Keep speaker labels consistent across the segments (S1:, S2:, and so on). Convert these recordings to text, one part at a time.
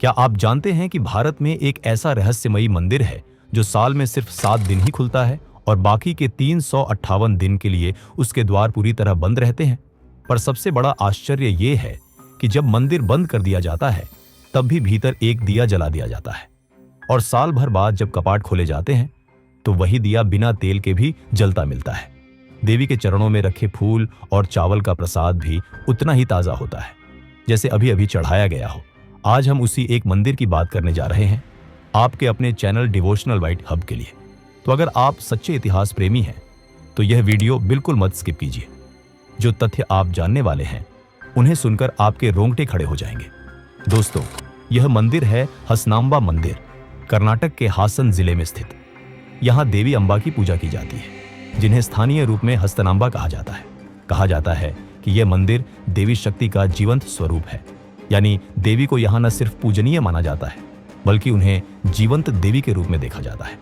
S1: क्या आप जानते हैं कि भारत में एक ऐसा रहस्यमयी मंदिर है जो साल में सिर्फ 7 दिन ही खुलता है और बाकी के 358 दिन के लिए उसके द्वार पूरी तरह बंद रहते हैं। पर सबसे बड़ा आश्चर्य ये है कि जब मंदिर बंद कर दिया जाता है तब भी भीतर एक दिया जला दिया जाता है, और साल भर बाद जब कपाट खोले जाते हैं तो वही दिया बिना तेल के भी जलता मिलता है। देवी के चरणों में रखे फूल और चावल का प्रसाद भी उतना ही ताजा होता है जैसे अभी अभी चढ़ाया गया हो। आज हम उसी एक मंदिर की बात करने जा रहे हैं आपके अपने चैनल डिवोशनल वाइट हब के लिए। तो अगर आप सच्चे इतिहास प्रेमी हैं तो यह वीडियो बिल्कुल मत स्किप कीजिए। जो तथ्य आप जानने वाले हैं उन्हें सुनकर आपके रोंगटे खड़े हो जाएंगे। दोस्तों, यह मंदिर है हसनांबा मंदिर, कर्नाटक के हासन जिले में स्थित। यहाँ देवी अम्बा की पूजा की जाती है, जिन्हें स्थानीय रूप में हस्तनांबा कहा जाता है। कहा जाता है कि यह मंदिर देवी शक्ति का जीवंत स्वरूप है, यानी देवी को यहाँ न सिर्फ पूजनीय माना जाता है बल्कि उन्हें जीवंत देवी के रूप में देखा जाता है।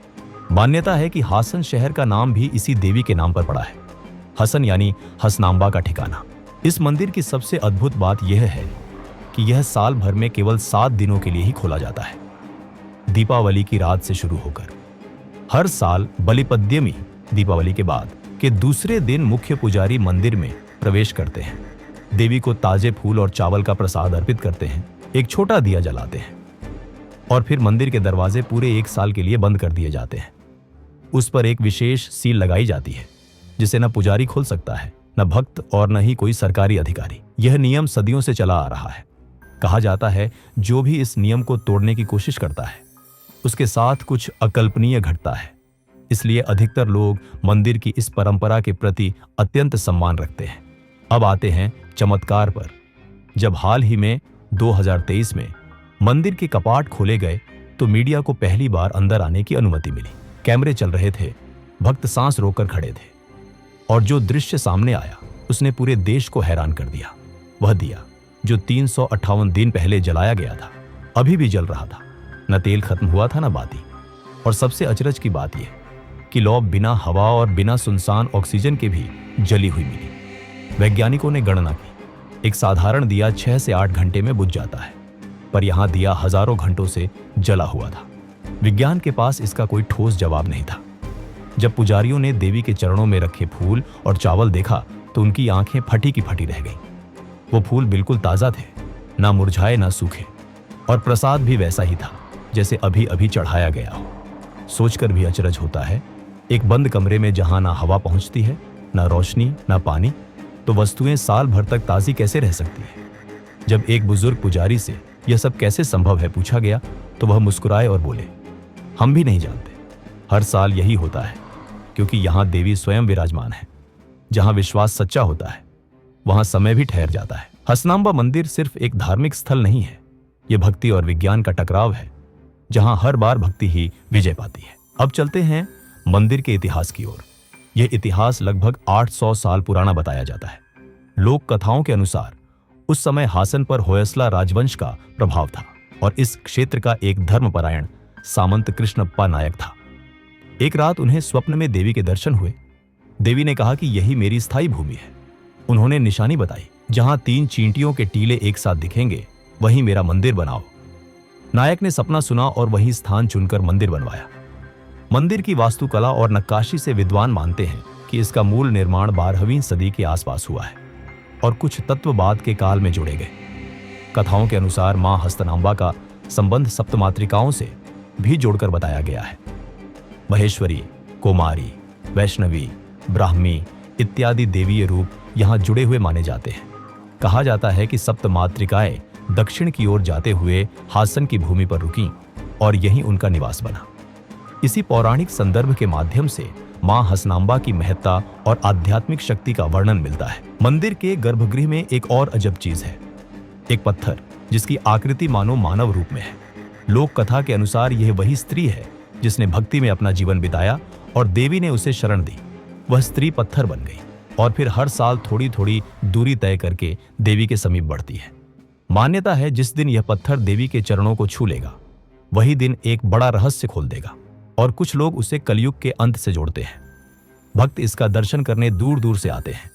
S1: मान्यता है कि हासन शहर का नाम भी इसी देवी के नाम पर पड़ा है। हसन यानी हसनांबा का ठिकाना। इस मंदिर की सबसे अद्भुत बात यह है कि यह साल भर में केवल 7 दिनों के लिए ही खोला जाता है, दीपावली की रात से शुरू होकर। हर साल बलिपद्यमी, दीपावली के बाद के दूसरे दिन मुख्य पुजारी मंदिर में प्रवेश करते हैं, देवी को ताजे फूल और चावल का प्रसाद अर्पित करते हैं, एक छोटा दिया जलाते हैं और फिर मंदिर के दरवाजे पूरे 1 साल के लिए बंद कर दिए जाते हैं। उस पर एक विशेष सील लगाई जाती है जिसे न पुजारी खोल सकता है, न भक्त और न ही कोई सरकारी अधिकारी। यह नियम सदियों से चला आ रहा है। कहा जाता है जो भी इस नियम को तोड़ने की कोशिश करता है उसके साथ कुछ अकल्पनीय घटता है। इसलिए अधिकतर लोग मंदिर की इस परंपरा के प्रति अत्यंत सम्मान रखते हैं। अब आते हैं चमत्कार पर। जब हाल ही में 2023 में मंदिर के कपाट खोले गए तो मीडिया को पहली बार अंदर आने की अनुमति मिली। कैमरे चल रहे थे, भक्त सांस रोककर खड़े थे और जो दृश्य सामने आया उसने पूरे देश को हैरान कर दिया। वह दिया जो 358 दिन पहले जलाया गया था अभी भी जल रहा था, न तेल खत्म हुआ था न बाती। और सबसे अचरज की बात यह कि लौ बिना हवा और बिना सुनसान ऑक्सीजन के भी जली हुई मिली। वैज्ञानिकों ने गणना की, एक साधारण दिया 6 से 8 घंटे में बुझ जाता है, पर यहां दिया हजारों घंटों से जला हुआ था। विज्ञान के पास इसका कोई ठोस जवाब नहीं था। जब पुजारियों ने देवी के चरणों में रखे फूल और चावल देखा तो उनकी आंखें फटी की फटी रह गईं। वो फूल बिल्कुल ताजा थे, ना मुरझाए ना सूखे, और प्रसाद भी वैसा ही था जैसे अभी अभी चढ़ाया गया हो। सोचकर भी अचरज होता है, एक बंद कमरे में जहां ना हवा पहुंचती है, ना रोशनी, ना पानी, तो वस्तुएं साल भर तक ताजी कैसे रह सकती है। जब एक बुजुर्ग पुजारी से यह सब कैसे संभव है पूछा गया तो वह मुस्कुराए और बोले, हम भी नहीं जानते। हर साल यही होता है क्योंकि यहाँ देवी स्वयं विराजमान है। जहाँ विश्वास सच्चा होता है वहाँ समय भी ठहर जाता है। हसनांबा मंदिर सिर्फ एक धार्मिक स्थल नहीं है, यह भक्ति और विज्ञान का टकराव है जहाँ हर बार भक्ति ही विजय पाती है। अब चलते हैं मंदिर के इतिहास की ओर। यह इतिहास लगभग 800 साल पुराना बताया जाता है। लोक कथाओं के अनुसार उस समय हासन पर होयसला राजवंश का प्रभाव था और इस क्षेत्र का एक धर्मपरायण सामंत कृष्णप्पा नायक था। एक रात उन्हें स्वप्न में देवी के दर्शन हुए। देवी ने कहा कि यही मेरी स्थायी भूमि है। उन्होंने निशानी बताई, जहां 3 चींटियों के टीले एक साथ दिखेंगे वहीं मेरा मंदिर बनाओ। नायक ने सपना सुना और वही स्थान चुनकर मंदिर बनवाया। मंदिर की वास्तुकला और नक्काशी से विद्वान मानते हैं कि इसका मूल निर्माण 12वीं सदी के आसपास हुआ है और कुछ तत्व बाद के काल में जोड़े गए। कथाओं के अनुसार मां हस्तनांबा का संबंध सप्तमातृकाओं से भी जोड़कर बताया गया है। महेश्वरी, कुमारी, वैष्णवी, ब्राह्मी इत्यादि देवीय रूप यहाँ जुड़े हुए माने जाते हैं। कहा जाता है कि सप्तमातृकाएं दक्षिण की ओर जाते हुए हासन की भूमि पर रुकीं और यहीं उनका निवास बना। इसी पौराणिक संदर्भ के माध्यम से मां हसनांबा की महत्ता और आध्यात्मिक शक्ति का वर्णन मिलता है। मंदिर के गर्भगृह में एक और अजब चीज है, एक पत्थर जिसकी आकृति मानो मानव रूप में है। लोक कथा के अनुसार यह वही स्त्री है जिसने भक्ति में अपना जीवन बिताया और देवी ने उसे शरण दी। वह स्त्री पत्थर बन गई और फिर हर साल थोड़ी थोड़ी दूरी तय करके देवी के समीप बढ़ती है। मान्यता है जिस दिन यह पत्थर देवी के चरणों को छू लेगा वही दिन एक बड़ा रहस्य खोल देगा और कुछ लोग उसे कलयुग के अंत से जोड़ते हैं। भक्त इसका दर्शन करने दूर दूर से आते हैं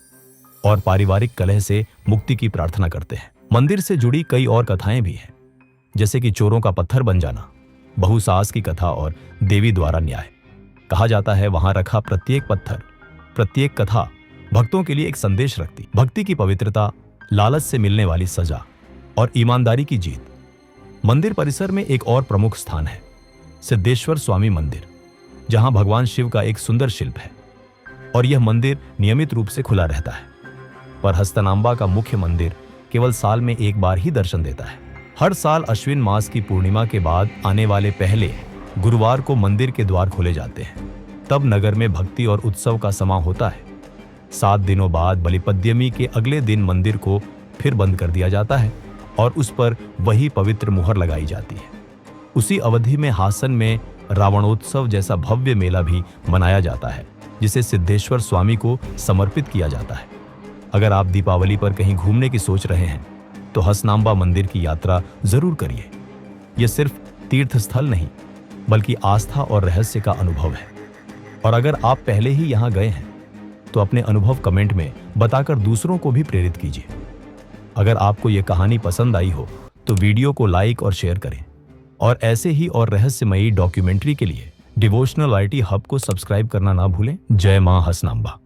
S1: और पारिवारिक कलह से मुक्ति की प्रार्थना करते हैं। मंदिर से जुड़ी कई और कथाएं भी हैं। जैसे कि चोरों का पत्थर बन जाना, बहुसाहस की कथा और देवी द्वारा न्याय। कहा जाता है वहां रखा प्रत्येक पत्थर, प्रत्येक कथा भक्तों के लिए एक संदेश रखती। भक्ति की पवित्रता, लालच से मिलने वाली सजा और ईमानदारी की जीत। मंदिर परिसर में एक और प्रमुख स्थान है सिद्धेश्वर स्वामी मंदिर, जहां भगवान शिव का एक सुंदर शिल्प है और यह मंदिर नियमित रूप से खुला रहता है। पर हस्तनांबा का मुख्य मंदिर केवल साल में एक बार ही दर्शन देता है। हर साल अश्विन मास की पूर्णिमा के बाद आने वाले पहले गुरुवार को मंदिर के द्वार खोले जाते हैं। तब नगर में भक्ति और उत्सव का समा होता है। 7 दिनों बाद बलिपद्यमी के अगले दिन मंदिर को फिर बंद कर दिया जाता है और उस पर वही पवित्र मुहर लगाई जाती है। उसी अवधि में हासन में रावणोत्सव जैसा भव्य मेला भी मनाया जाता है, जिसे सिद्धेश्वर स्वामी को समर्पित किया जाता है। अगर आप दीपावली पर कहीं घूमने की सोच रहे हैं तो हसनांबा मंदिर की यात्रा जरूर करिए। यह सिर्फ तीर्थ स्थल नहीं, बल्कि आस्था और रहस्य का अनुभव है। और अगर आप पहले ही यहां गए हैं तो अपने अनुभव कमेंट में बताकर दूसरों को भी प्रेरित कीजिए। अगर आपको यह कहानी पसंद आई हो तो वीडियो को लाइक और शेयर करें और ऐसे ही और रहस्यमयी डॉक्यूमेंट्री के लिए डिवोशनल IT हब को सब्सक्राइब करना ना भूलें। जय मां हसनांबा।